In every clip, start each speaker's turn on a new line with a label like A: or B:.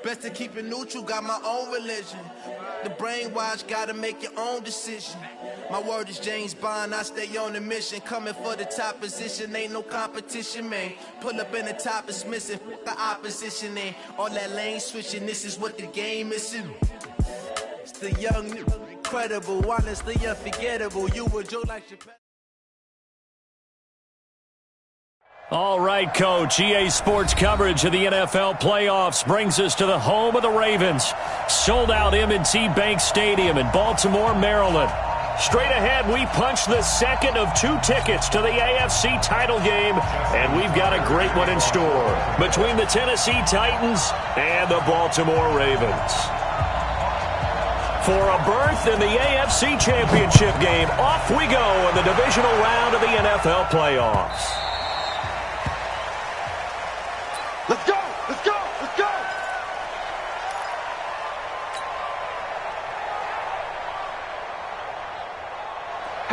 A: Best to keep it neutral, got my own religion. The brainwash, gotta make your own decision. My word is James Bond, I stay on a mission. Coming for the top position, ain't no competition, man. Pull up in the top, it's missing, fuck the opposition, and all that lane switching, this is what the game is. It's the young, incredible, honestly unforgettable. You were Joe like Chappelle.
B: All right, Coach. EA Sports coverage of the NFL playoffs brings us to the home of the Ravens. Sold out M&T Bank Stadium in Baltimore, Maryland. Straight ahead, we punch the second of 2 tickets to the AFC title game, and we've got a great one in store between the Tennessee Titans and the Baltimore Ravens. For a berth in the AFC Championship game, off we go in the divisional round of the NFL playoffs.
C: Let's go! Let's go! Let's go!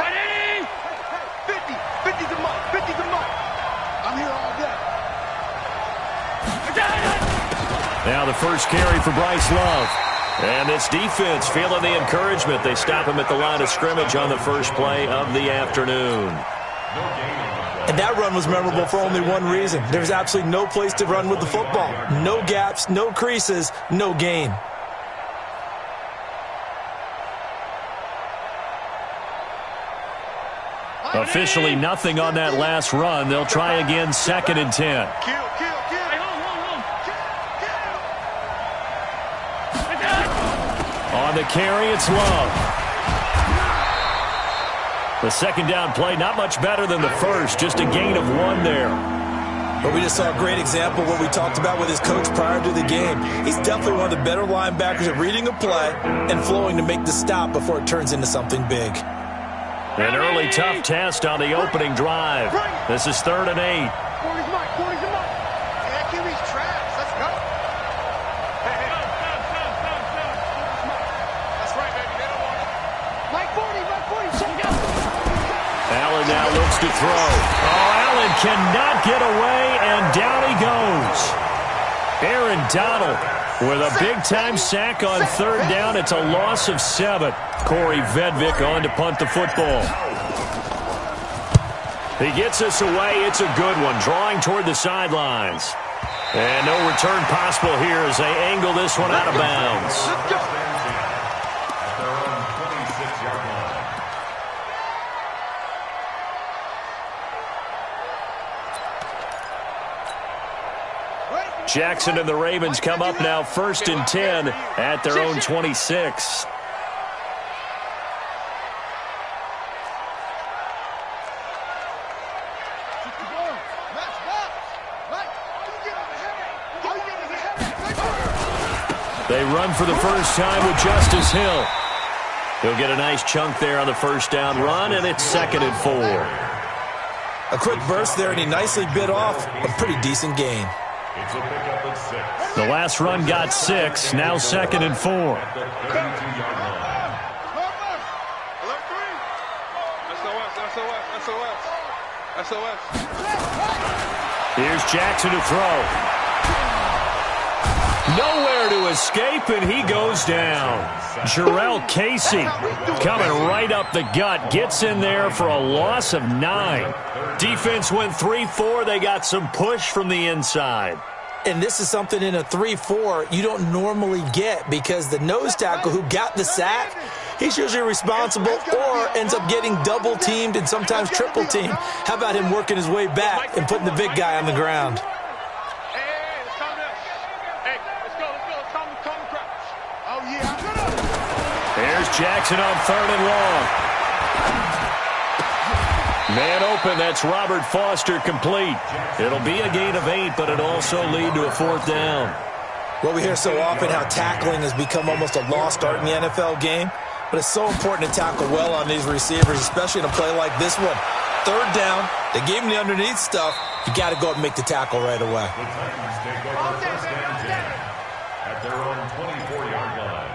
C: Hey! 50's a month. 50's a month. I'm here all day.
B: Now the first carry for Bryce Love. And this defense feeling the encouragement. They stop him at the line of scrimmage on the first play of the afternoon.
D: And that run was memorable for only one reason. There's absolutely no place to run with the football. No gaps, no creases, no gain.
B: Officially nothing on that last run. They'll try again, 2nd and 10. On the carry, it's Love. The second down play, not much better than the first, just a gain of 1 there.
D: But we just saw a great example of what we talked about with his coach prior to the game. He's definitely one of the better linebackers at reading a play and flowing to make the stop before it turns into something big.
B: An early tough test on the opening drive. This is 3rd and 8. Allen now looks to throw. Oh, Allen cannot get away, and down he goes. Aaron Donald with a big-time sack on 3rd down. It's a loss of 7. Corey Vedvik on to punt the football. He gets us away. It's a good one, drawing toward the sidelines. And no return possible here as they angle this one out of bounds. Jackson and the Ravens come up now 1st and 10 at their own 26. They run for the first time with Justice Hill. He'll get a nice chunk there on the first down run, and it's 2nd and 4.
D: A quick burst there, and he nicely bit off a pretty decent gain.
B: The last run got 6, now 2nd and 4. Here's Jackson to throw. Nowhere to escape, and he goes down. Jarrell Casey coming right up the gut. Gets in there for a loss of 9. Defense went 3-4. They got some push from the inside.
D: And this is something in a 3-4 you don't normally get, because the nose tackle who got the sack, he's usually responsible or ends up getting double-teamed and sometimes triple-teamed. How about him working his way back and putting the big guy on the ground?
B: There's Jackson on 3rd and long. Man open, that's Robert Foster complete. It'll be a gain of 8, but it'll also lead to a 4th down.
D: Well, we hear so often how tackling has become almost a lost art in the NFL game, but it's so important to tackle well on these receivers, especially in a play like this one. 3rd down, they gave him the underneath stuff. You got to go and make the tackle right away.
E: The Titans take over 1st and 10 at their own 24-yard line.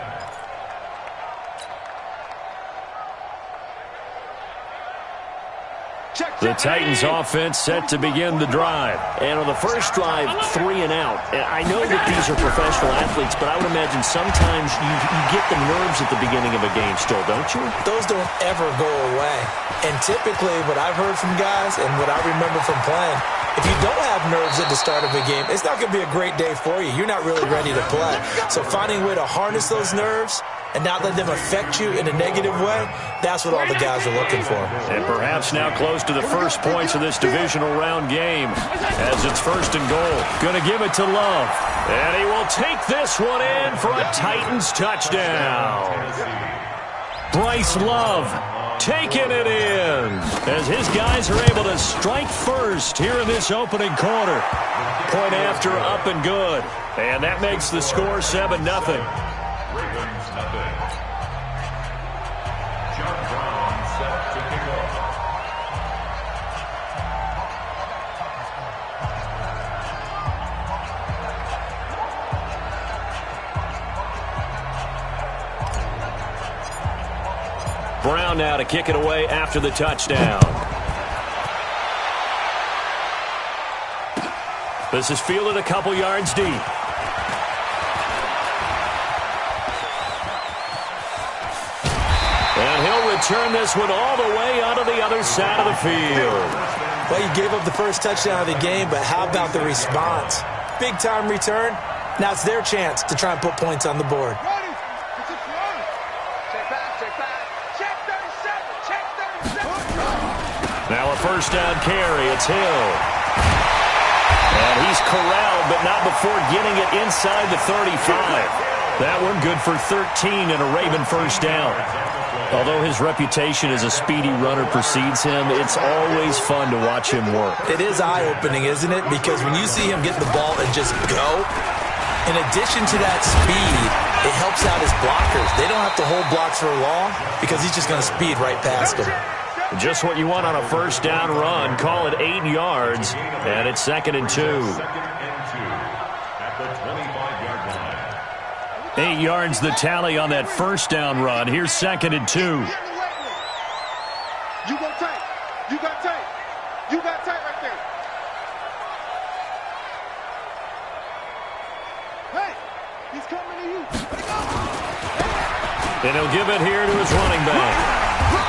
B: The Titans offense set to begin the drive.
F: And on the first drive, 3 and out. And I know that these are professional athletes, but I would imagine sometimes you get the nerves at the beginning of a game still, don't you?
D: Those don't ever go away. And typically what I've heard from guys and what I remember from playing, if you don't have nerves at the start of a game, it's not going to be a great day for you. You're not really ready to play. So finding a way to harness those nerves and not let them affect you in a negative way, that's what all the guys are looking for.
B: And perhaps now close to the first points of this divisional round game as it's 1st and goal. Going to give it to Love. And he will take this one in for a Titans touchdown. Bryce Love taking it in as his guys are able to strike first here in this opening quarter. Point after up and good. And that makes the score 7-0.
E: Ravens nothing. John Brown set to kick off.
B: Brown now to kick it away after the touchdown. This is fielded a couple yards deep. And he'll return this one all the way onto the other side of the field.
D: Well, you gave up the first touchdown of the game, but how about the response? Big-time return. Now it's their chance to try and put points on the board.
B: Now a first down carry. It's Hill. And he's corralled, but not before getting it inside the 35. That one good for 13 and a Raven first down. Although his reputation as a speedy runner precedes him, it's always fun to watch him work.
D: It is eye-opening, isn't it? Because when you see him get the ball and just go, in addition to that speed, it helps out his blockers. They don't have to hold blocks for long because he's just going to speed right past them.
B: Just what you want on a first down run. Call it 8 yards, and it's 2nd and 2.
E: 2nd and 2 at the 25-yard line.
B: 8 yards the tally on that first down run. Here's 2nd and 2.
C: You go tight. You got tight. You got tight right there. Hey, he's coming to you. Let it go.
B: And he'll give it here to his running back.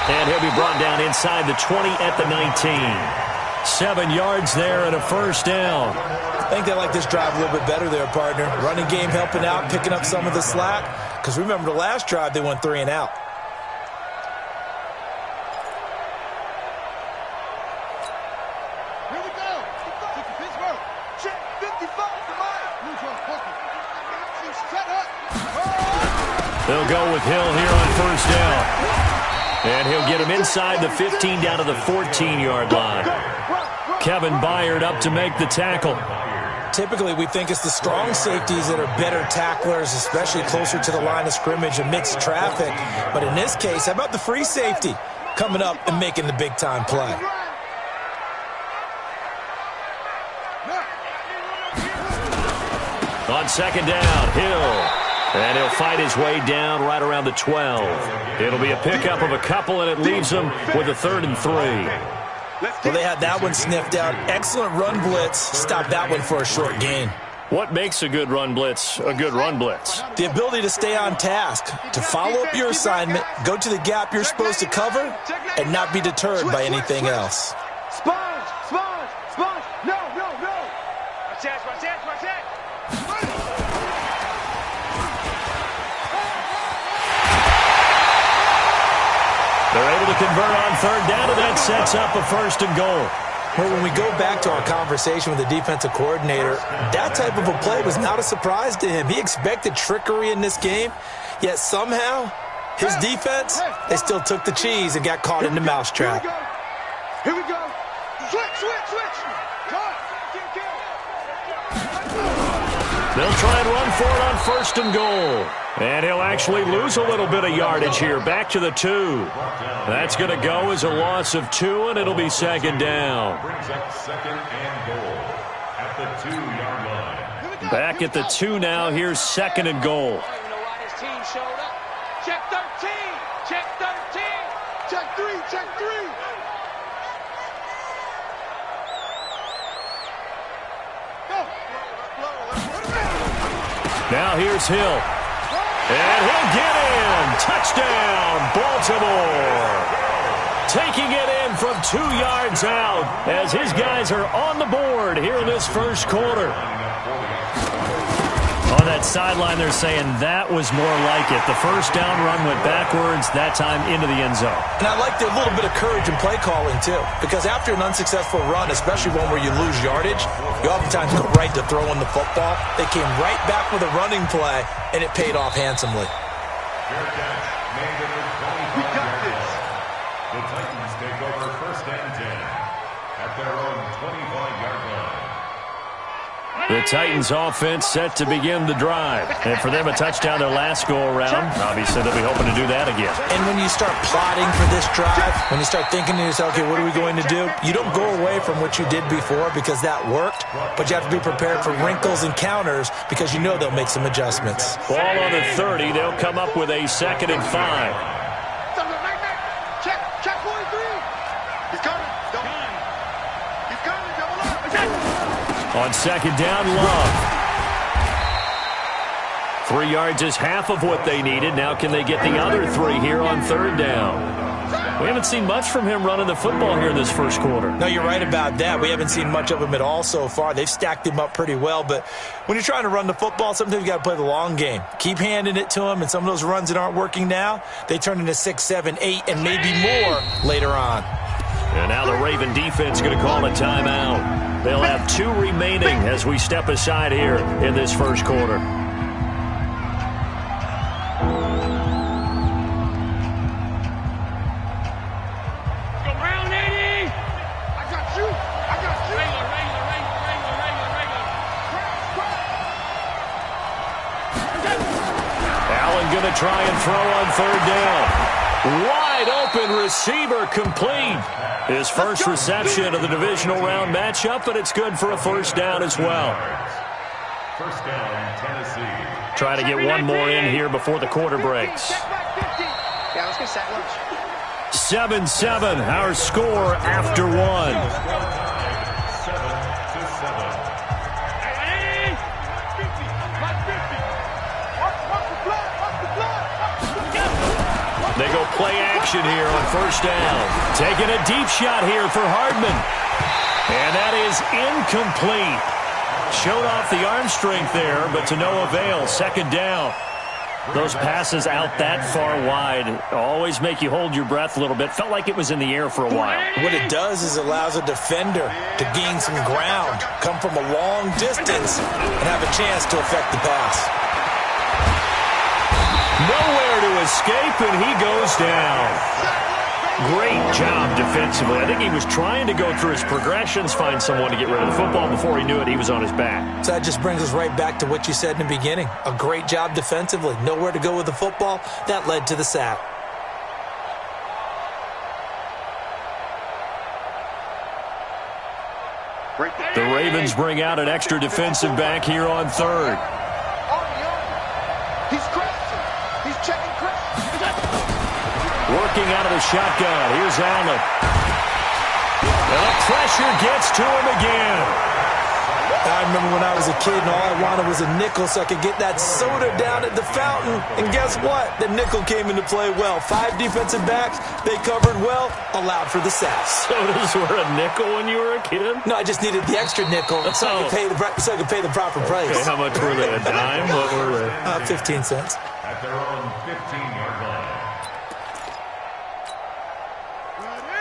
B: And he'll be brought down inside the 20 at the 19. 7 yards there and a first down.
D: I think they like this drive a little bit better there, partner. Running game helping out, picking up some of the slack. Because remember the last drive, they went 3 and out.
C: Here we go. Pittsburgh. Check 55 to Mike. Set up.
B: They'll go with Hill here on first down. And he'll get him inside the 15 down to the 14-yard line. Kevin Byard up to make the tackle.
D: Typically, we think it's the strong safeties that are better tacklers, especially closer to the line of scrimmage amidst traffic. But in this case, how about the free safety coming up and making the big-time play?
B: On second down, Hill. And he'll fight his way down right around the 12. It'll be a pickup of a couple, and it leaves him with a 3rd and 3.
D: Well, they had that one sniffed out. Excellent run blitz. Stop that one for a short gain.
B: What makes a good run blitz a good run blitz?
D: The ability to stay on task, to follow up your assignment, go to the gap you're supposed to cover, and not be deterred by anything else.
C: Sponge, sponge, sponge. No, no, no. Watch that, watch that, watch that.
B: They're able to convert on third down, and that sets up a 1st and goal.
D: Well, when we go back to our conversation with the defensive coordinator, that type of a play was not a surprise to him. He expected trickery in this game, yet somehow his defense, they still took the cheese and got caught in the mousetrap.
C: Here we go. Switch, switch, switch.
B: They'll try and run for it on 1st and goal. And he'll actually lose a little bit of yardage here. Back to the 2. That's going to go as a loss of 2, and it'll be 2nd down.
E: Brings up 2nd and goal at the 2-yard line.
B: Back at the 2 now. Here's 2nd and goal.
C: Check 13. Check 13. Check 3. Check 3.
B: Now here's Hill. And he'll get in. Touchdown, Baltimore. Taking it in from 2 yards out as his guys are on the board here in this first quarter. On that sideline, they're saying that was more like it. The first down run went backwards, that time into the end zone.
D: And I like a little bit of courage in play calling, too, because after an unsuccessful run, especially one where you lose yardage, you oftentimes go right to throwing the football. They came right back with a running play, and it paid off handsomely.
E: We got this. The Titans take over 1st and 10 at their own 25-yard line.
B: The Titans offense set to begin the drive. And for them, a touchdown their last go-around. Obviously, they'll be hoping to do that again.
D: And when you start plotting for this drive, when you start thinking to yourself, okay, what are we going to do? You don't go away from what you did before because that worked, but you have to be prepared for wrinkles and counters because you know they'll make some adjustments.
B: Ball on the 30. They'll come up with a 2nd and 5.
C: Check 43. He's coming. He's coming. Double up.
B: On 2nd down, Love. 3 yards is half of what they needed. Now can they get the other 3 here on 3rd down? We haven't seen much from him running the football here in this first quarter.
D: No, you're right about that. We haven't seen much of him at all so far. They've stacked him up pretty well, but when you're trying to run the football, sometimes you got to play the long game. Keep handing it to him, and some of those runs that aren't working now, they turn into 6, 7, 8, and maybe more later on.
B: And now the Raven defense going to call a timeout. They'll have 2 remaining as we step aside here in this first quarter. Going to try and throw on 3rd down. Wide open receiver complete. His first reception of the divisional round matchup, but it's good for a 1st down as well.
E: 1st down, Tennessee.
B: Try to get one more in here before the quarter breaks. 7-7, our score after 1. They go play action here on 1st down. Taking a deep shot here for Hardman. And that is incomplete. Showed off the arm strength there, but to no avail. 2nd down. Those passes out that far wide always make you hold your breath a little bit. Felt like it was in the air for a while.
D: What it does is allows a defender to gain some ground, come from a long distance, and have a chance to affect the pass.
B: Nowhere to escape, and he goes down. Great job defensively. I think he was trying to go through his progressions, find someone to get rid of the football. Before he knew it, he was on his back.
D: So that just brings us right back to what you said in the beginning. A great job defensively. Nowhere to go with the football. That led to the sack.
B: The Ravens bring out an extra defensive back here on 3rd.
C: He's crashing. He's checking crash.
B: Working out of the shotgun. Here's Allen. And the pressure gets to him again.
D: I remember when I was a kid and all I wanted was a nickel so I could get that soda down at the fountain. And guess what? The nickel came into play well. 5 defensive backs. They covered well. Allowed for the sacks.
B: Sodas were a nickel when you were a kid?
D: No, I just needed the extra nickel so I could pay the proper price.
B: Okay, how much were they? A dime? What were they?
D: 15 cents.
E: At their own 15-yard line.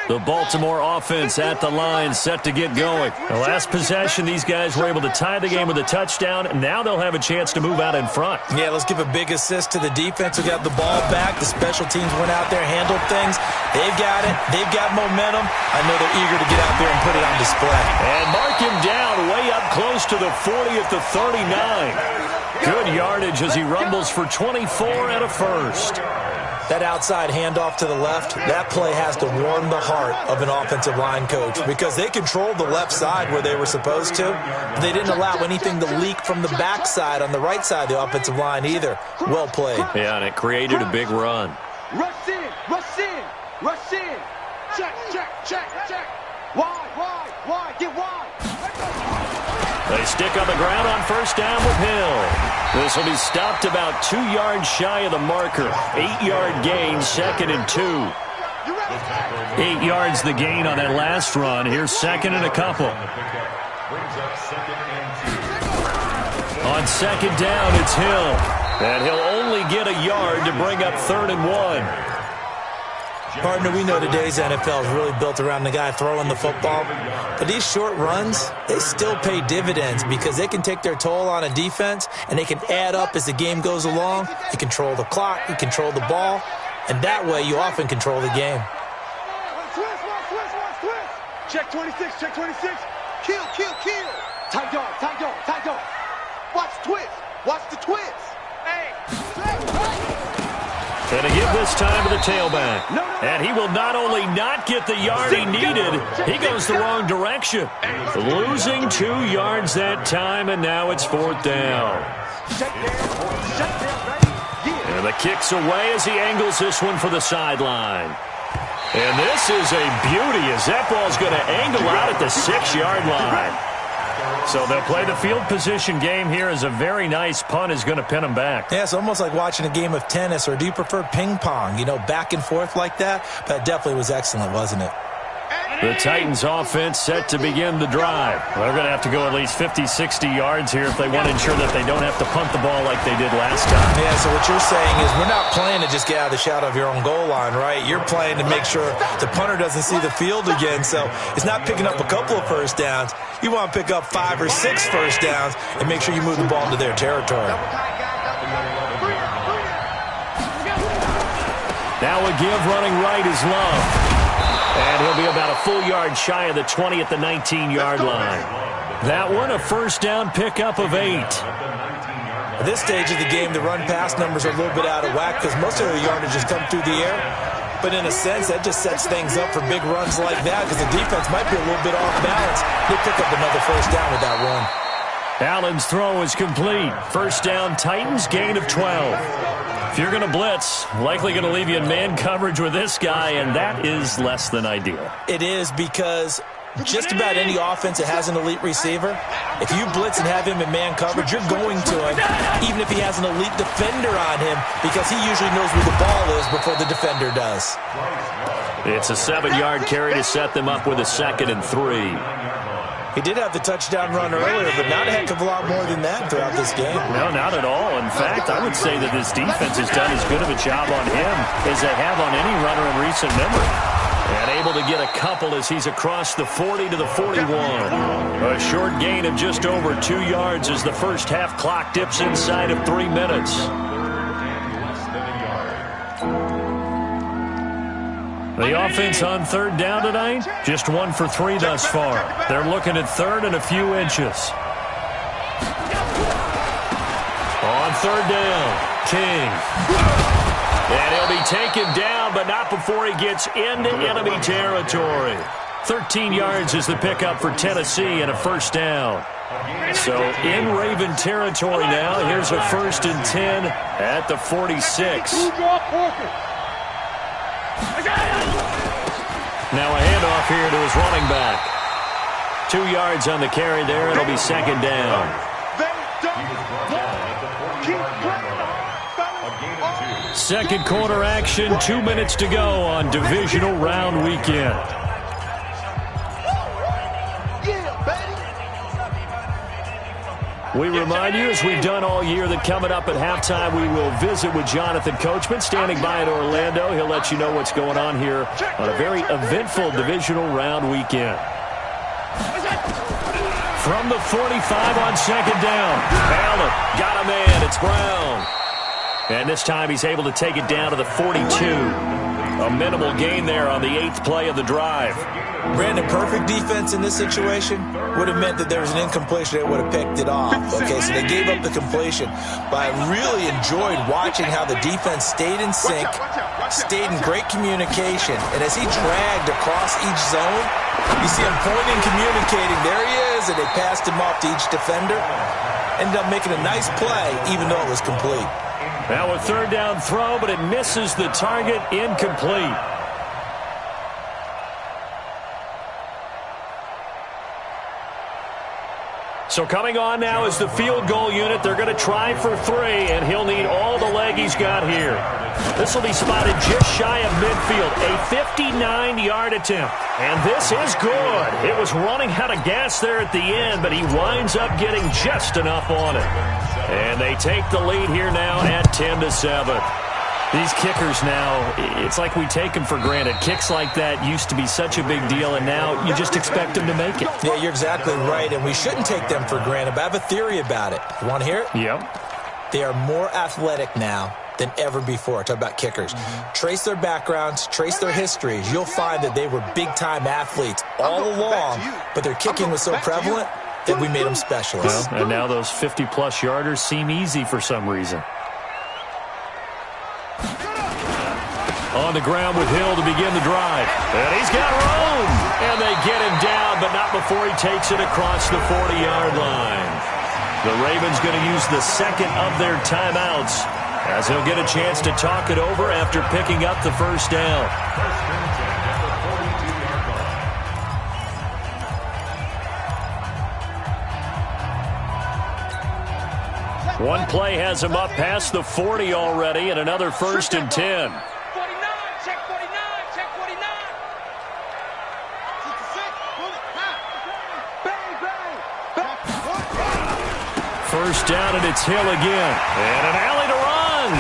B: The Baltimore offense at the line, set to get going. The last possession, these guys were able to tie the game with a touchdown. Now they'll have a chance to move out in front.
D: Yeah, let's give a big assist to the defense who got the ball back. The special teams went out there, handled things. They've got it. They've got momentum. I know they're eager to get out there and put it on display.
B: And mark him down way up close to the 40 at the 39. Good yardage as he rumbles for 24 and a first.
D: That outside handoff to the left, that play has to warm the heart of an offensive line coach because they controlled the left side where they were supposed to. But they didn't allow anything to leak from the backside on the right side of the offensive line either. Well played.
B: Yeah, and it created a big run.
C: Rush in, rush in, rush in. Check, check, check, check. Wide, get wide.
B: They stick on the ground on 1st down with Hill. This will be stopped about 2 yards shy of the marker. 8-yard gain, 2nd and 2. 8 yards the gain on that last run. Here's 2nd and a couple. On 2nd down, it's Hill. And he'll only get a yard to bring up 3rd and 1.
D: Partner, we know today's NFL is really built around the guy throwing the football. But these short runs, they still pay dividends because they can take their toll on a defense and they can add up as the game goes along. You control the clock, you control the ball, and that way you often control the game.
C: Check 26, check 26. Kill, kill, kill. Tight dog, tight dog, tight dog. Watch twist, watch the twist. Hey.
B: And to give this time to the tailback. And he will not only not get the yard he needed, he goes the wrong direction. Losing 2 yards that time, and now it's 4th down. And the kick's away as he angles this one for the sideline. And this is a beauty as that ball's going to angle out at the 6-yard line. So they'll play the field position game here as a very nice punt is going to pin them back.
D: Yeah, it's almost like watching a game of tennis, or do you prefer ping pong? You know, back and forth like that? But it definitely was excellent, wasn't it?
B: The Titans offense set to begin the drive. Well, they're going to have to go at least 50, 60 yards here if they want to ensure that they don't have to punt the ball like they did last time.
D: Yeah, so what you're saying is we're not playing to just get out of the shadow of your own goal line, right? You're playing to make sure the punter doesn't see the field again. So it's not picking up a couple of first downs. You want to pick up 5 or 6 first downs and make sure you move the ball into their territory.
B: Now a give running right is Love. And he'll be about a full yard shy of the 20 at the 19-yard line. That one, a first down pickup of 8.
D: At this stage of the game, the run-pass numbers are a little bit out of whack because most of the yardage has come through the air. But in a sense, that just sets things up for big runs like that because the defense might be a little bit off balance. They pick up another first down with that run.
B: Allen's throw is complete. First down, Titans, gain of 12. If you're going to blitz, likely going to leave you in man coverage with this guy, and that is less than ideal.
D: It is because just about any offense that has an elite receiver, if you blitz and have him in man coverage, you're going to him, even if he has an elite defender on him, because he usually knows where the ball is before the defender does.
B: It's a 7-yard carry to set them up with a 2nd and 3.
D: He did have the touchdown run earlier, but not a heck of a lot more than that throughout this game.
B: No, not at all. In fact, I would say that this defense has done as good of a job on him as they have on any runner in recent memory. And able to get a couple as he's across the 40 to the 41. A short gain of just over 2 yards as the first half clock dips inside of 3 minutes. The offense on 3rd down tonight, just 1 for 3 thus far. They're looking at 3rd and a few inches. On 3rd down, King. And he'll be taken down, but not before he gets into enemy territory. 13 yards is the pickup for Tennessee and a first down. So in Raven territory now, here's a 1st and 10 at the 46. Now a handoff here to his running back. 2 yards on the carry there. It'll be 2nd down. Second quarter action. 2 minutes to go on divisional round weekend. We remind you, as we've done all year, that coming up at halftime, we will visit with Jonathan Coachman, standing by in Orlando. He'll let you know what's going on here on a very eventful divisional round weekend. From the 45 on 2nd down. Allen got a man. It's Brown. And this time he's able to take it down to the 42. A minimal gain there on the 8th play of the drive.
D: Brandon, perfect defense in this situation would have meant that there was an incompletion that would have picked it off. Okay, so they gave up the completion. But I really enjoyed watching how the defense stayed in sync, stayed in great communication. And as he dragged across each zone, you see him pointing, communicating. There he is, and they passed him off to each defender. Ended up making a nice play, even though it was complete.
B: Now a 3rd down throw, but it misses the target, incomplete. So coming on now is the field goal unit. They're going to try for 3, and he'll need all the leg he's got here. This will be spotted just shy of midfield, a 59-yard attempt. And this is good. It was running out of gas there at the end, but he winds up getting just enough on it. And they take the lead here now at 10-7. These kickers now, it's like we take them for granted. Kicks like that used to be such a big deal, and now you just expect them to make it.
D: Yeah, you're exactly right, and we shouldn't take them for granted, but I have a theory about it. You want to hear it?
B: Yep.
D: They are more athletic now than ever before. Talk about kickers. Trace their backgrounds, trace their histories. You'll find that they were big-time athletes all along, but their kicking was so prevalent that we made them specialists.
B: Well, and now those 50-plus yarders seem easy for some reason. On the ground with Hill to begin the drive. And he's got room. And they get him down, but not before he takes it across the 40-yard line. The Ravens going to use the second of their timeouts as he'll get a chance to talk it over after picking up the first down. One play has him up past the 40 already, and another 1st and 10. First down, and it's Hill again. And an alley to run.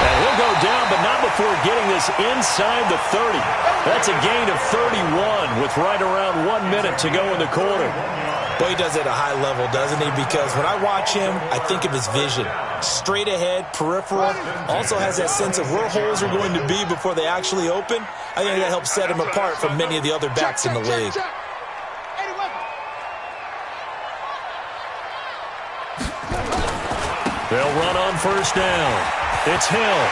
B: And he'll go down, but not before getting this inside the 30. That's a gain of 31 with right around 1 minute to go in the quarter.
D: Boy, he does it at a high level, doesn't he? Because when I watch him, I think of his vision. Straight ahead, peripheral. Also has that sense of where holes are going to be before they actually open. I think that helps set him apart from many of the other backs in the league.
B: They'll run on first down. It's Hill.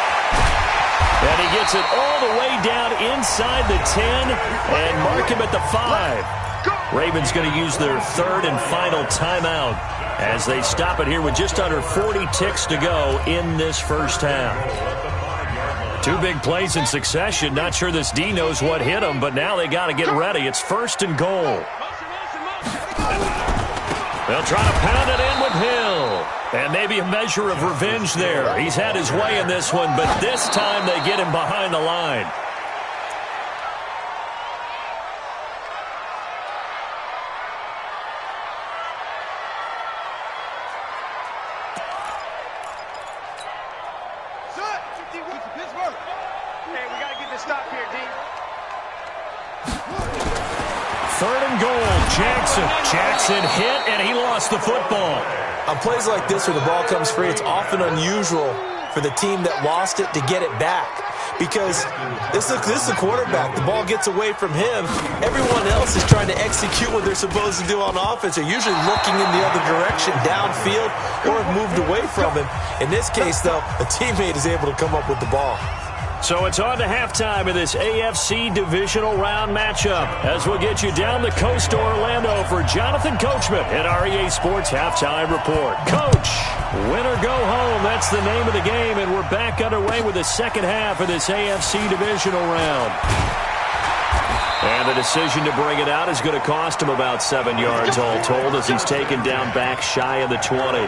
B: And he gets it all the way down inside the 10 and mark him at the 5. Ravens going to use their 3rd and final timeout as they stop it here with just under 40 ticks to go in this first half. 2 big plays in succession. Not sure this D knows what hit him, but now they got to get ready. It's 1st and goal. They'll try to pound it in with Hill. And maybe a measure of revenge there. He's had his way in this one, but this time they get him behind the line.
C: Hey, we got to get this stop here, D.
B: 3rd and goal. Jackson hit, and he lost the football.
D: On plays like this where the ball comes free, it's often unusual for the team that lost it to get it back. Because this is the quarterback. The ball gets away from him. Everyone else is trying to execute what they're supposed to do on offense. They're usually looking in the other direction, downfield, or have moved away from him. In this case, though, a teammate is able to come up with the ball.
B: So it's on to halftime of this AFC divisional round matchup as we'll get you down the coast to Orlando for Jonathan Coachman at REA Sports Halftime Report. Coach, win or go home, that's the name of the game, and we're back underway with the second half of this AFC divisional round. And the decision to bring it out is going to cost him about 7 yards all told as he's taken down back shy of the 20.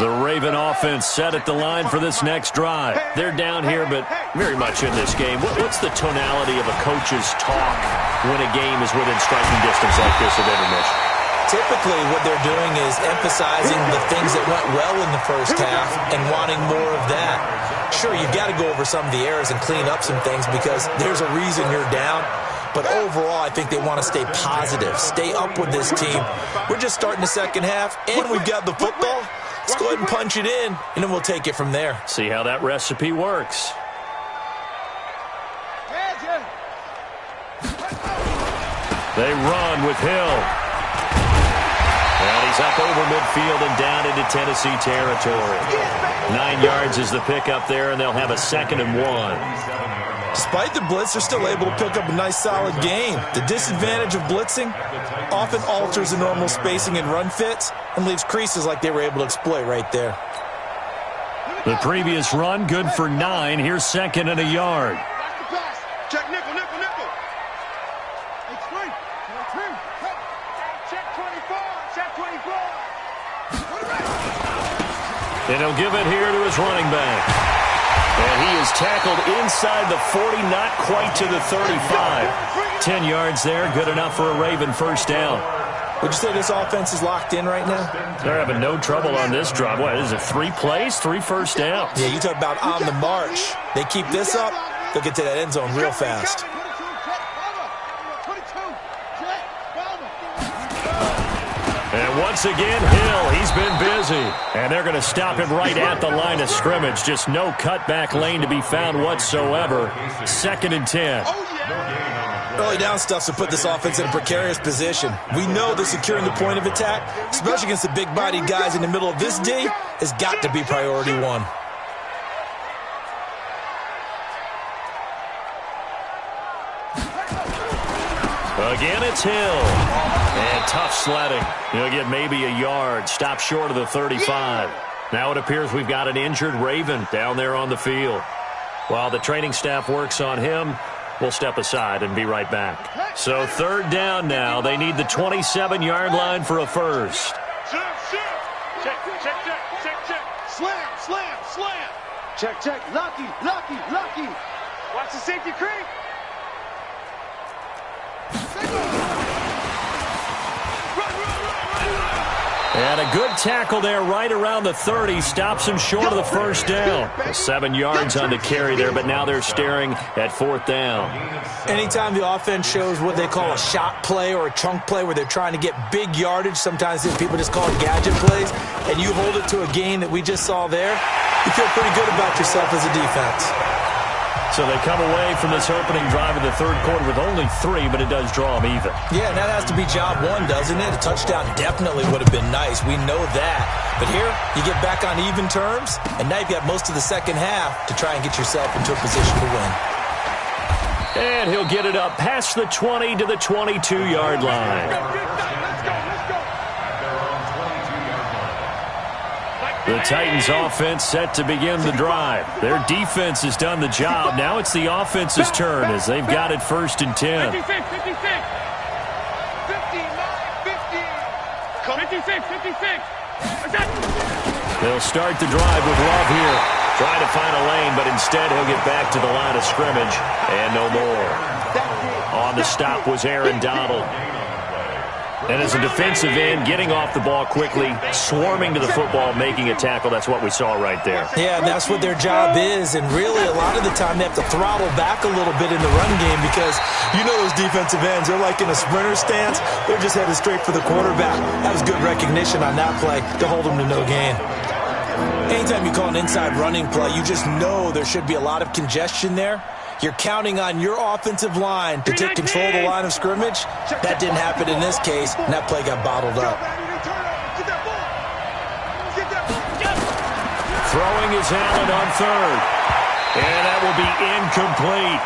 B: The Raven offense set at the line for this next drive. They're down here, but very much in this game. What's the tonality of a coach's talk when a game is within striking distance like this at intermission?
D: Typically, what they're doing is emphasizing the things that went well in the first half and wanting more of that. Sure, you've got to go over some of the errors and clean up some things because there's a reason you're down. But overall, I think they want to stay positive, stay up with this team. We're just starting the second half, and we've got the football. Let's go ahead and punch it in, and then we'll take it from there.
B: See how that recipe works. They run with Hill. And he's up over midfield and down into Tennessee territory. 9 yards is the pickup there, and they'll have a 2nd and 1.
D: Despite the blitz, they're still able to pick up a nice, solid gain. The disadvantage of blitzing often alters the normal spacing and run fits and leaves creases like they were able to exploit right there.
B: The previous run, good for 9. Here's 2nd and a yard.
C: Check nickel.
B: And he'll give it here to his running back. And he is tackled inside the 40, not quite to the 35. 10 yards there, good enough for a Raven first down.
D: Would you say this offense is locked in right now?
B: They're having no trouble on this drive. What is it, 3 plays, 3 first downs?
D: Yeah, you talk about on the march. They keep this up, they'll get to that end zone real fast.
B: And once again, Hill, he's been busy. And they're going to stop him right at the line of scrimmage. Just no cutback lane to be found whatsoever. 2nd and 10.
D: Early down stuff to put this offense in a precarious position. We know that securing the point of attack, especially against the big-bodied guys in the middle of this D, has got to be priority one.
B: Again, it's Hill. And tough sledding. He'll get maybe a yard. Stop short of the 35. Now it appears we've got an injured Raven down there on the field. While the training staff works on him, we'll step aside and be right back. So 3rd down now. They need the 27-yard line for a first.
C: Check. Slam. Check. Lucky. Watch the safety creep.
B: And a good tackle there right around the 30. Stops him short of the first down. 7 yards on the carry there, but now they're staring at 4th down.
D: Anytime the offense shows what they call a shot play or a chunk play where they're trying to get big yardage, sometimes people just call it gadget plays, and you hold it to a gain that we just saw there, you feel pretty good about yourself as a defense.
B: So they come away from this opening drive in the 3rd quarter with only 3, but it does draw them even.
D: Yeah, and that has to be job one, doesn't it? A touchdown definitely would have been nice. We know that. But here, you get back on even terms, and now you've got most of the second half to try and get yourself into a position to win.
B: And he'll get it up past the 20 to the 22-yard line. The Titans offense set to begin the drive. Their defense has done the job. Now it's the offense's turn as they've got it 1st and 10.
C: 56. 59, 56.
B: They'll start the drive with Love here. Trying to find a lane, but instead he'll get back to the line of scrimmage. And no more. On the stop was Aaron Donald. And as a defensive end, getting off the ball quickly, swarming to the football, making a tackle, that's what we saw right there.
D: Yeah, and that's what their job is. And really, a lot of the time, they have to throttle back a little bit in the run game because you know those defensive ends, they're like in a sprinter stance. They're just headed straight for the quarterback. That was good recognition on that play to hold them to no gain. Anytime you call an inside running play, you just know there should be a lot of congestion there. You're counting on your offensive line to take control of the line of scrimmage. That didn't happen in this case, and that play got bottled up.
B: Throwing is Allen on 3rd. And that will be incomplete.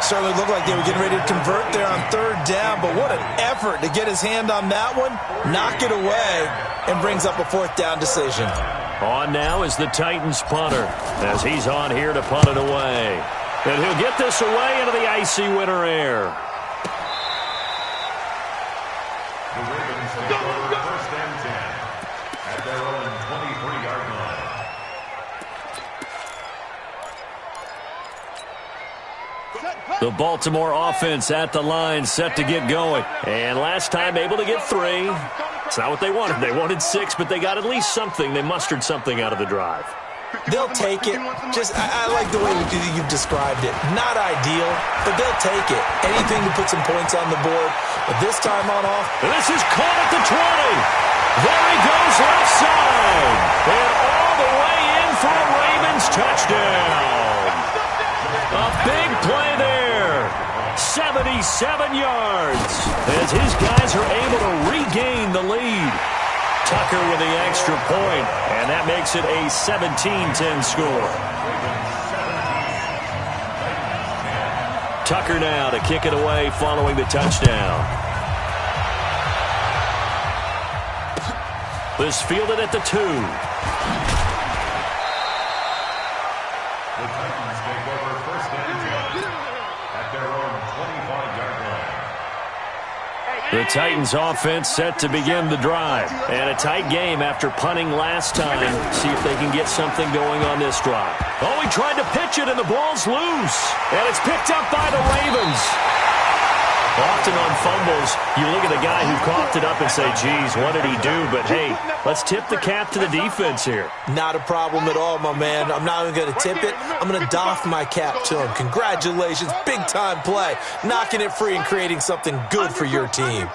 D: Certainly looked like they were getting ready to convert there on 3rd down, but what an effort to get his hand on that one, knock it away, and brings up a 4th down decision.
B: On now is the Titans punter as he's on here to punt it away. And he'll get this away into the icy winter air.
E: The Ravens take over 1st and 10 at their own 23-yard line.
B: The Baltimore offense at the line, set to get going. And last time able to get 3. It's not what they wanted. They wanted 6, but they got at least something. They mustered something out of the drive.
D: They'll take it. I like the way you've described it. Not ideal, but they'll take it. Anything to put some points on the board. But this time on off.
B: This is caught at the 20. There he goes left side. And all the way in for a Ravens touchdown. A big play there. 77 yards. As his guys are able to regain the lead. Tucker with the extra point, and that makes it a 17-10 score. Tucker now to kick it away following the touchdown. This fielded at the 2.
E: The Titans take over 1st and 10 at their own 25-yard line.
C: Hey,
B: The Titans offense set to begin the drive.
F: And a tight game after punting last time. See if they can get something going on this drive.
B: Oh, he tried to pitch it, and the ball's loose. And it's picked up by the Ravens. Often on fumbles, you look at the guy who coughed it up and say, geez, what did he do? But, hey, let's tip the cap to the defense here.
D: Not a problem at all, my man. I'm not even going to tip it. I'm going to doff my cap to him. Congratulations. Big-time play. Knocking it free and creating something good for your team.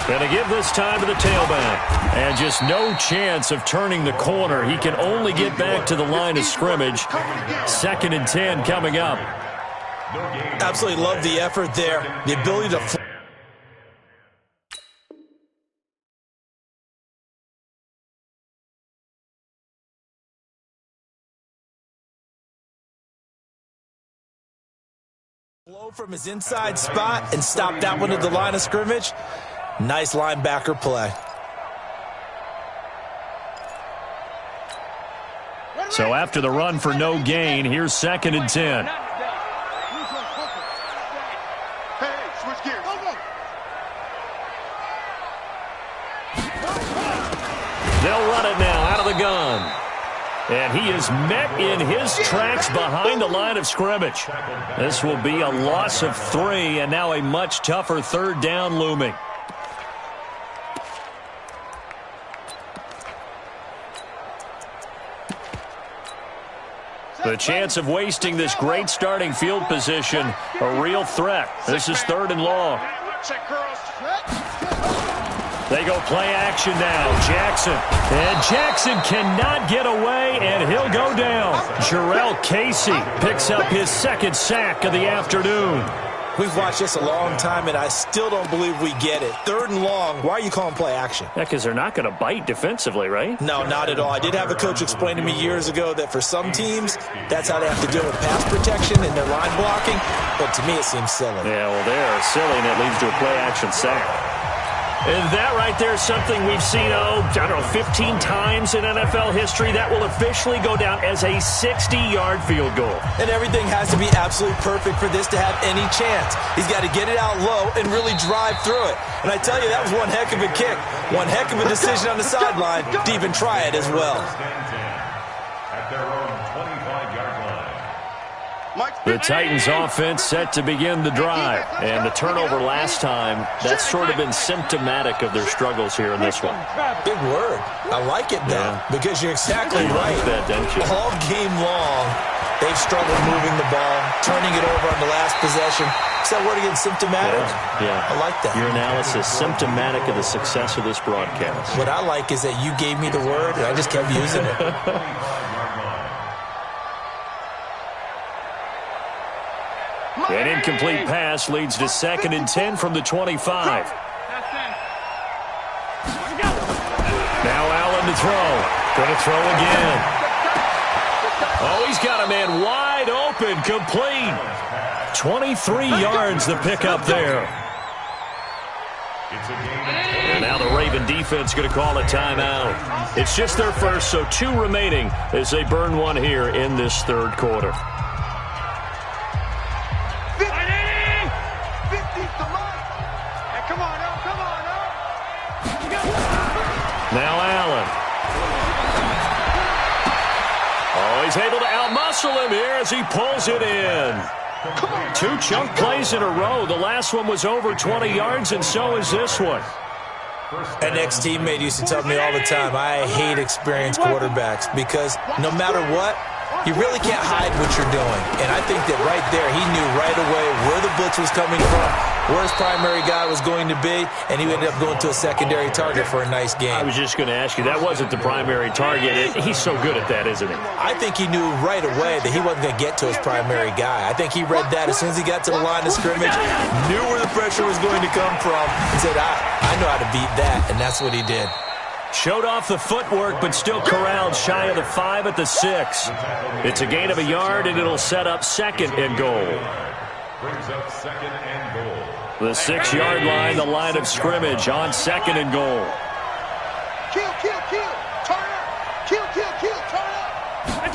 B: Going to give this time to the tailback. And just no chance of turning the corner. He can only get back to the line of scrimmage. 2nd and 10 coming up.
D: Absolutely love the effort there. The ability to flow from his inside spot and stop that one at the line of scrimmage. Nice linebacker play.
B: So after the run for no gain, here's 2nd and 10. They'll run it now out of the gun. And he is met in his tracks behind the line of scrimmage. This will be a loss of 3, and now a much tougher 3rd down looming. The chance of wasting this great starting field position, a real threat. This is 3rd and long. They go play action now. Jackson. And Jackson cannot get away, and he'll go down. Jarrell Casey picks up his 2nd sack of the afternoon.
D: We've watched this a long time, and I still don't believe we get it. 3rd and long. Why are you calling play action?
B: Yeah, because they're not going to bite defensively, right?
D: No, not at all. I did have a coach explain to me years ago that for some teams, that's how they have to deal with pass protection and their line blocking. But to me, it seems silly.
B: Yeah, well, they're silly, and it leads to a play action sack. And that right there is something we've seen, 15 times in NFL history. That will officially go down as a 60-yard field goal. And
D: everything has to be absolutely perfect for this to have any chance. He's got to get it out low and really drive through it. And I tell you, that was one heck of a kick. One heck of a decision on the sideline to even try it as well.
E: At their own 25-yard line.
B: The Titans offense set to begin the drive. And the turnover last time, that's sort of been symptomatic of their struggles here in this one.
D: Big word. I like it, though, because you're exactly right.
B: Like that, don't you?
D: All game long, they've struggled moving the ball, turning it over on the last possession. Is that word again, symptomatic?
B: Yeah.
D: I like that.
B: Your analysis, symptomatic of the success of this broadcast.
D: What I like is that you gave me the word, and I just kept using it.
B: An incomplete pass leads to 2nd and 10 from the 25. Now Allen to throw. Going to throw again. Oh, he's got a man wide open, complete. 23 yards the pickup there. And now the Raven defense going to call a timeout. It's just their first, so 2 remaining as they burn one here in this 3rd quarter. Now Allen. Oh, he's able to outmuscle him here as he pulls it in. 2 chunk plays in a row. The last one was over 20 yards, and so is this one.
D: An ex-teammate used to tell me all the time, I hate experienced quarterbacks because no matter what, you really can't hide what you're doing. And I think that right there, he knew right away where the blitz was coming from, where his primary guy was going to be, and he ended up going to a secondary target for a nice game.
B: I was just going to ask you, that wasn't the primary target. He's so good at that, isn't he?
D: I think he knew right away that he wasn't going to get to his primary guy. I think he read that as soon as he got to the line of scrimmage, knew where the pressure was going to come from, and said, I know how to beat that, and that's what he did.
B: Showed off the footwork, but still corralled shy of the 5 at the 6. It's a gain of a yard, and it'll set up 2nd and goal.
E: Brings up 2nd and goal.
B: The 6-yard line, the line of scrimmage on 2nd and goal.
C: Kill, kill, kill. Turn up. Kill, kill, kill. Turn up.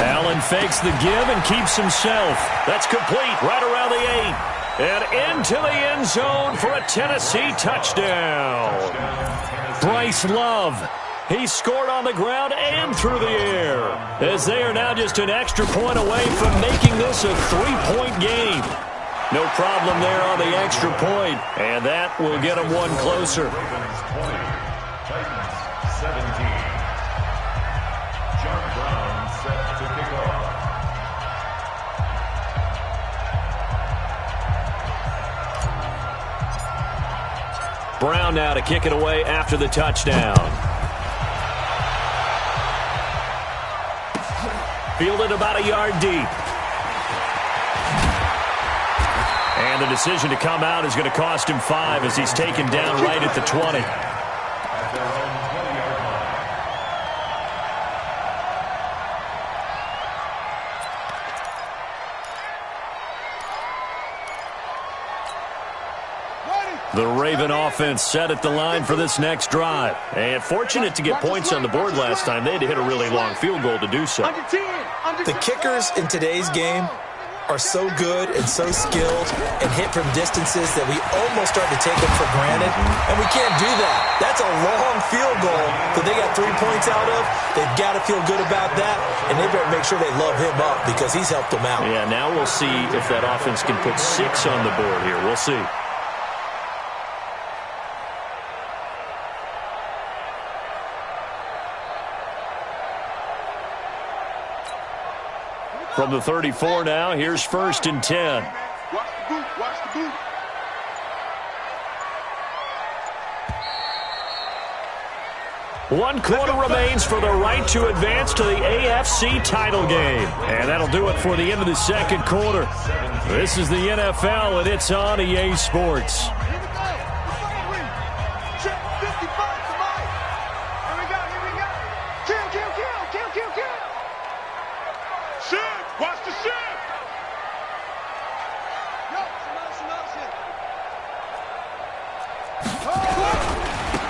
B: Allen Allen fakes the give and keeps himself. That's complete right around the 8. And into the end zone for a Tennessee touchdown. Bryce Love. He scored on the ground and through the air, as they are now just an extra point away from making this a 3-point game. No problem there on the extra point, and that will get them one closer.
E: Ravens 20, Titans 17. John Brown set to kick off.
B: Brown now to kick it away after the touchdown. Fielded about a yard deep. And the decision to come out is going to cost him 5 as he's taken down right at the 20.
E: At their own 20-yard line.
B: The Raven offense set at the line for this next drive. And fortunate to get points on the board last time. They had to hit a really long field goal to do so.
D: The kickers in today's game are so good and so skilled and hit from distances that we almost start to take them for granted, and we can't do that. That's a long field goal that they got 3 points out of. They've got to feel good about that, and they better make sure they love him up because he's helped them out.
B: Yeah, now we'll see if that offense can put 6 on the board here. We'll see. From the 34 now, here's 1st and 10.
C: Watch the boot, watch the boot.
B: One quarter remains for the right to advance to the AFC title game. And that'll do it for the end of the second quarter. This is the NFL, and it's on EA Sports.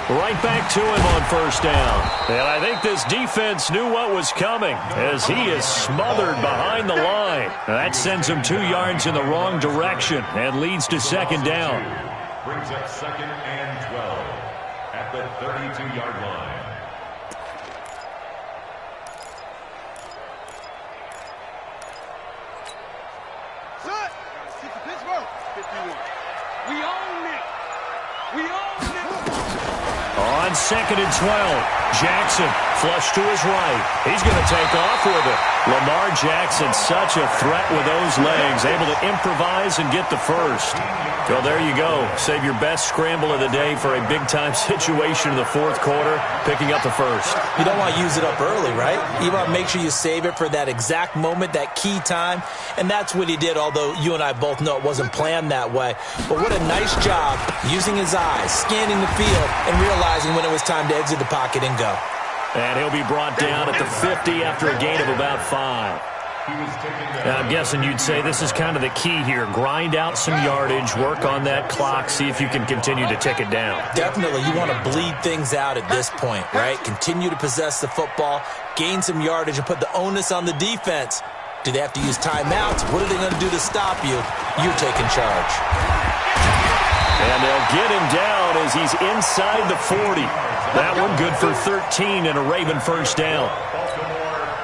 B: Right back to him on 1st down. And I think this defense knew what was coming as he is smothered behind the line. That sends him 2 yards in the wrong direction and leads to 2nd down.
E: Brings up 2nd and 12 at the 32-yard line.
C: We own it. We own it.
B: On 2nd and 12, Jackson flush to his right. He's going to take off with it. Lamar Jackson, such a threat with those legs, able to improvise and get the first. Well, there you go. Save your best scramble of the day for a big-time situation in the 4th quarter, picking up the first.
D: You don't want to use it up early, right? You want to make sure you save it for that exact moment, that key time, and that's what he did, although you and I both know it wasn't planned that way. But what a nice job using his eyes, scanning the field, and realizing when it was time to exit the pocket and go.
B: And he'll be brought down at the 50 after a gain of about 5. Now, I'm guessing you'd say this is kind of the key here. Grind out some yardage, work on that clock, see if you can continue to tick it down.
D: Definitely. You want to bleed things out at this point, right? Continue to possess the football, gain some yardage, and put the onus on the defense. Do they have to use timeouts? What are they going to do to stop you? You're taking charge.
B: And they'll get him down as he's inside the 40. That one good for 13 and a Raven 1st down.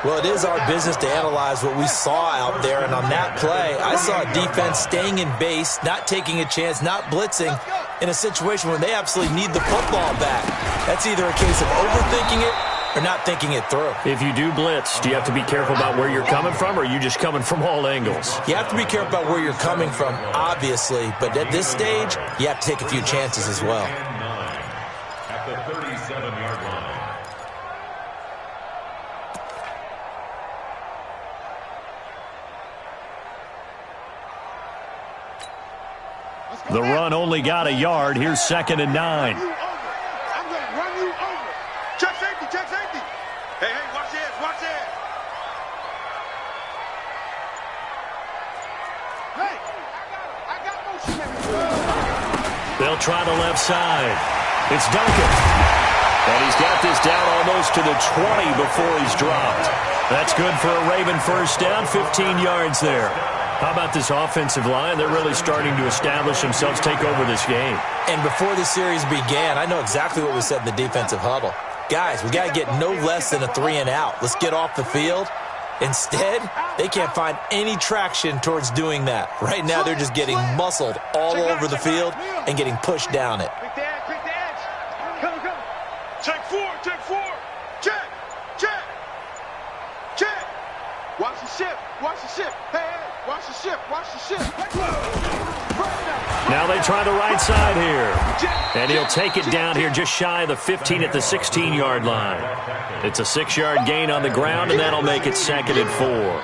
D: Well, it is our business to analyze what we saw out there, and on that play, I saw a defense staying in base, not taking a chance, not blitzing, in a situation where they absolutely need the football back. That's either a case of overthinking it or not thinking it through.
B: If you do blitz, do you have to be careful about where you're coming from, or are you just coming from all angles?
D: You have to be careful about where you're coming from, obviously, but at this stage, you have to take a few chances as well.
E: At the 37-yard line.
B: The run only got a yard. Here's 2nd and 9.
C: I'm going to run you over. Check safety, check safety. Hey, watch this, watch this. Hey, I got motion.
B: They'll try the left side. It's Duncan. And he's got this down almost to the 20 before he's dropped. That's good for a Raven first down, 15 yards there. How about this offensive line? They're really starting to establish themselves, take over this game.
D: And before the series began, I know exactly what we said in the defensive huddle. Guys, we got to get no less than a 3-and-out. Let's get off the field. Instead, they can't find any traction towards doing that. Right now, they're just getting muscled all over the field and getting pushed down it.
C: Quick the edge. Come. Check four. Check. Watch the ship. Hey, watch the ship.
B: Now they try the right side here. And he'll take it down here just shy of the 15 at the 16-yard line. It's a 6-yard gain on the ground, and that'll make it 2nd and 4.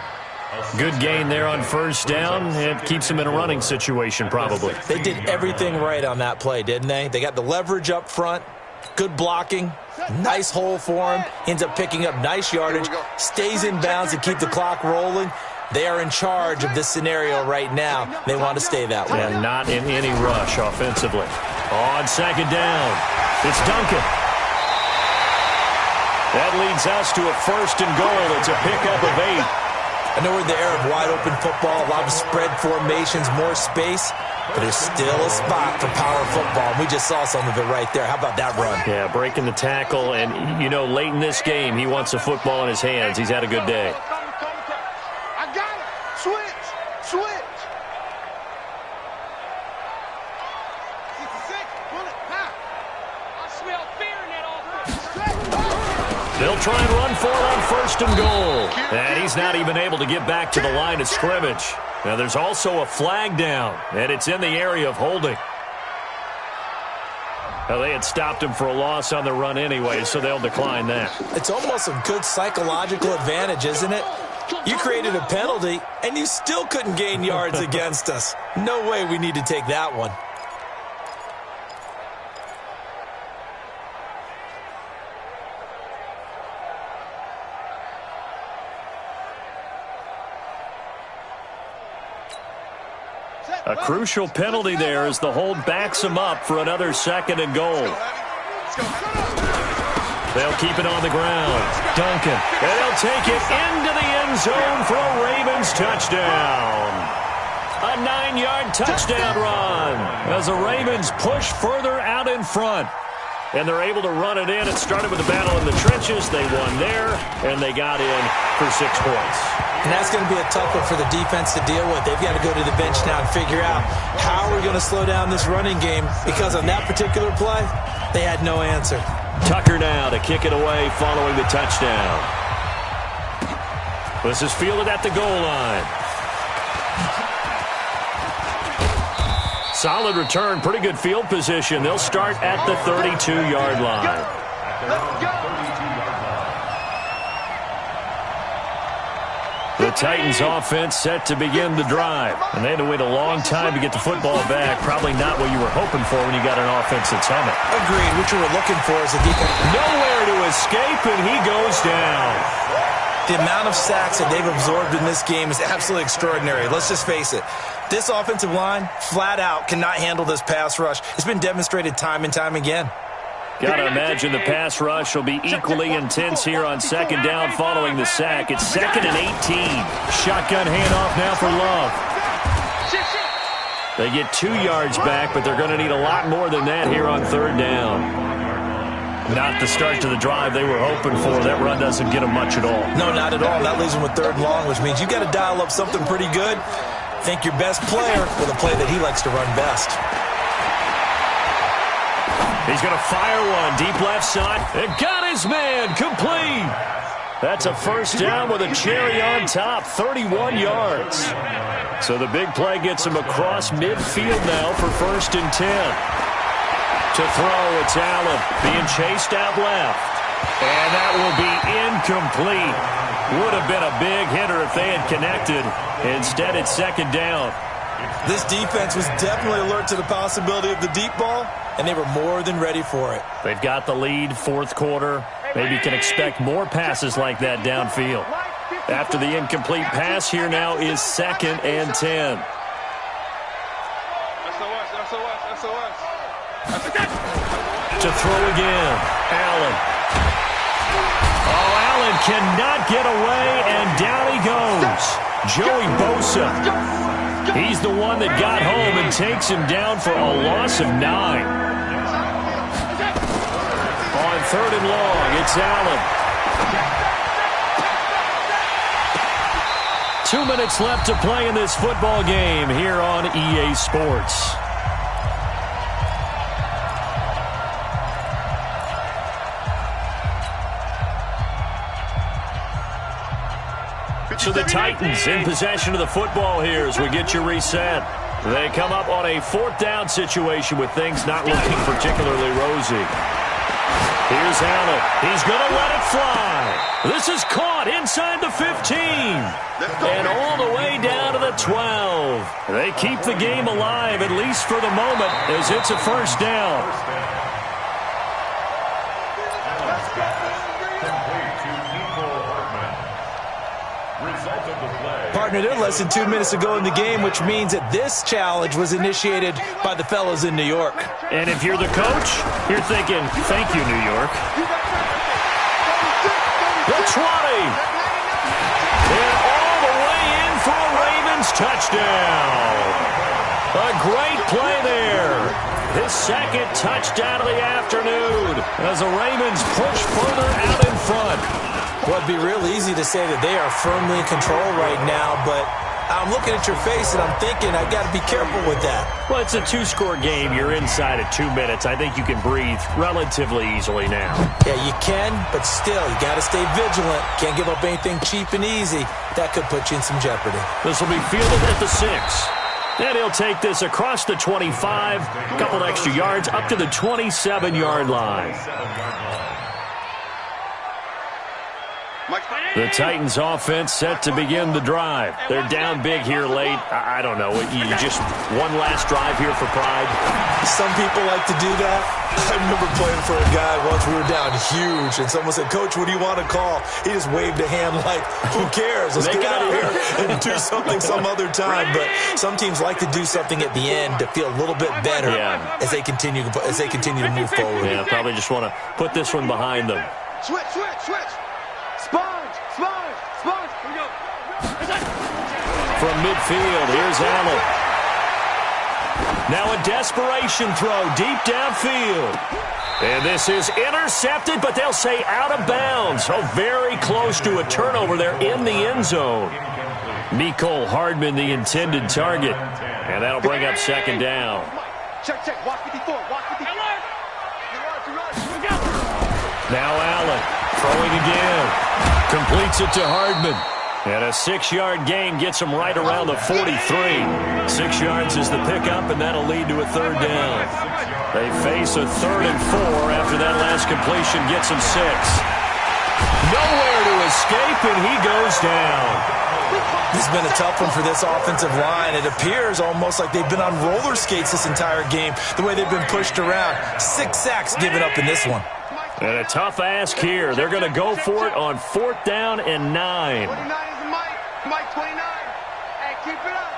B: Good gain there on first down. It keeps him in a running situation probably.
D: They did everything right on that play, didn't they? They got the leverage up front, good blocking, nice hole for him. Ends up picking up nice yardage, stays in bounds and keep the clock rolling. They are in charge of this scenario right now. They want to stay that way.
B: And not in any rush offensively. On second down, it's Duncan. That leads us to a 1st and goal. It's a pickup of 8.
D: I know we're in the era of wide-open football, a lot of spread formations, more space, but there's still a spot for power football. We just saw some of it right there. How about that run?
B: Yeah, breaking the tackle, and, you know, late in this game, he wants the football in his hands. He's had a good day.
C: I got it. Switch. 66. Pull it. I smell fear in that offense.
B: They'll try and run for it on 1st and goal. And he's not even able to get back to the line of scrimmage. Now there's also a flag down, and it's in the area of holding. Now they had stopped him for a loss on the run anyway, so they'll decline that.
D: It's almost a good psychological advantage, isn't it? You created a penalty, and you still couldn't gain yards against us. No way we need to take that one.
B: A crucial penalty there as the hold backs him up for another 2nd and goal. They'll keep it on the ground. Duncan. And they'll take it into the end zone for a Ravens touchdown. A 9-yard touchdown run as the Ravens push further out in front. And they're able to run it in. It started with a battle in the trenches. They won there, and they got in for 6 points.
D: And that's going to be a tough one for the defense to deal with. They've got to go to the bench now and figure out how we're going to slow down this running game, because on that particular play, they had no answer.
B: Tucker now to kick it away following the touchdown. This is fielded at the goal line. Solid return, pretty good field position. They'll start at the 32-yard line. The Titans offense set to begin the drive. And they had to wait a long time to get the football back. Probably not what you were hoping for when you got an offense that's humming.
D: Agreed. What you were looking for is a defense.
B: Nowhere to escape, and he goes down.
D: The amount of sacks that they've absorbed in this game is absolutely extraordinary. Let's just face it. This offensive line, flat out, cannot handle this pass rush. It's been demonstrated time and time again.
B: Got to imagine the pass rush will be equally intense here on 2nd down following the sack. It's 2nd and 18. Shotgun handoff now for Love. They get 2 yards back, but they're going to need a lot more than that here on 3rd down. Not the start to the drive they were hoping for. That run doesn't get them much at all.
D: No, not at all. That leaves them with 3rd and long, which means you've got to dial up something pretty good. Think your best player with a play that he likes to run best.
B: He's going to fire one deep left side. And got his man complete. That's a 1st down with a cherry on top, 31 yards. So the big play gets him across midfield now for 1st and 10. To throw, it's Allen being chased out left. And that will be incomplete. Would have been a big hitter if they had connected. Instead, it's 2nd down.
D: This defense was definitely alert to the possibility of the deep ball, and they were more than ready for it.
B: They've got the lead, 4th quarter. Maybe you can expect more passes like that downfield. After the incomplete pass, here now is 2nd and 10. To throw again. Allen. Oh, Allen cannot get away, and down he goes. Joey Bosa. He's the one that got home and takes him down for a loss of 9. On 3rd and long, it's Allen. 2 minutes left to play in this football game here on EA Sports. So the Titans in possession of the football here as we get you reset. They come up on a 4th down situation with things not looking particularly rosy. Here's Allen. He's going to let it fly. This is caught inside the 15. And all the way down to the 12. They keep the game alive, at least for the moment, as it's a 1st down.
D: Partner, they're less than 2 minutes to go in the game, which means that this challenge was initiated by the fellows in New York.
B: And if you're the coach, you're thinking, thank you, New York. The 20. And all the way in for a Ravens touchdown. A great play there. His 2nd touchdown of the afternoon as the Ravens push further out in front.
D: Well, it'd be real easy to say that they are firmly in control right now, but I'm looking at your face and I'm thinking I got to be careful with that.
B: Well, it's a 2-score game. You're inside at 2 minutes. I think you can breathe relatively easily now.
D: Yeah, you can, but still, you got to stay vigilant. Can't give up anything cheap and easy. That could put you in some jeopardy.
B: This will be fielded at the 6. And he'll take this across the 25, a couple extra yards, up to the 27-yard line. The Titans offense set to begin the drive. They're down big here late. I don't know. You just one last drive here for pride.
D: Some people like to do that. I remember playing for a guy once. We were down huge, and someone said, "Coach, what do you want to call?" He just waved a hand like, "Who cares? Let's get out of here and do something some other time." But some teams like to do something at the end to feel a little bit better as they continue to move forward.
B: Yeah, probably just want to put this one behind them.
C: Switch. Sponge. Here we go.
B: From midfield, here's Allen. Now a desperation throw deep downfield. And this is intercepted, but they'll say out of bounds. So very close to a turnover there in the end zone. Nicole Hardman, the intended target. And that'll bring up 2nd down.
C: Check. Watch 54.
B: Now Allen throwing again. Completes it to Hardman. And a 6-yard gain gets him right around the 43. 6 yards is the pickup, and that'll lead to a 3rd down. They face a 3rd and 4 after that last completion gets him 6. Nowhere to escape, and he goes down.
D: This has been a tough one for this offensive line. It appears almost like they've been on roller skates this entire game, the way they've been pushed around. 6 sacks given up in this one.
B: And a tough ask here. They're going to go for it on 4th down and 9.
C: 29 is Mike 29. Hey, keep it up.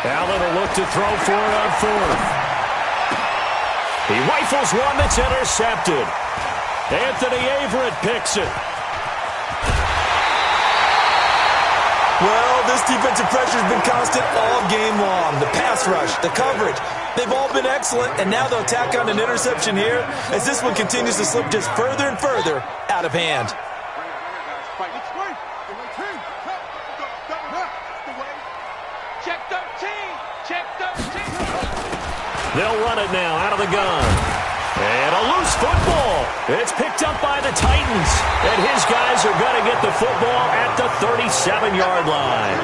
B: Allen will look to throw for it on 4th. He rifles one that's intercepted. Anthony Averett picks it.
D: Well, this defensive pressure has been constant all game long. The pass rush, the coverage, they've all been excellent, and now they'll tack on an interception here as this one continues to slip just further and further out of hand.
C: Check 13.
B: They'll run it now out of the gun. And a loose football. It's picked up by the Titans. And his guys are going to get the football at the 37-yard line.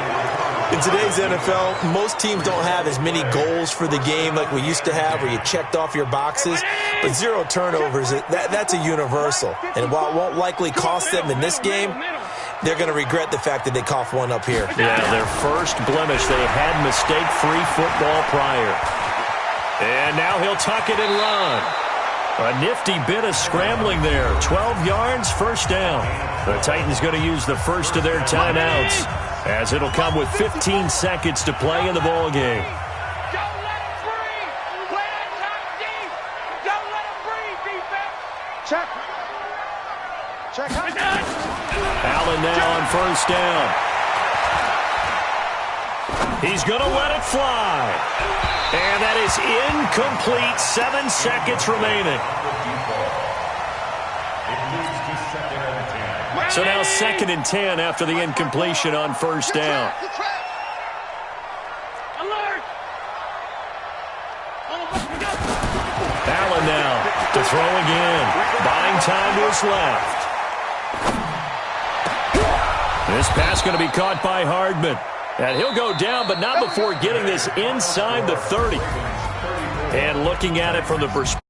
D: In today's NFL, most teams don't have as many goals for the game like we used to have where you checked off your boxes. But 0 turnovers, that's a universal. And while it won't likely cost them in this game, they're going to regret the fact that they coughed one up here.
B: Yeah, their first blemish. They had mistake-free football prior. And now he'll tuck it and run. A nifty bit of scrambling there. 12 yards, 1st down. The Titans going to use the first of their timeouts as it'll come with 15 seconds to play in the ball game. Allen now on first down. He's going to let it fly. And that is incomplete. 7 seconds remaining. So now 2nd and 10 after the incompletion on first down. Allen now to throw again. Buying time to his left. This pass going to be caught by Hardman. And he'll go down, but not before getting this inside the 30. And looking at it from the perspective.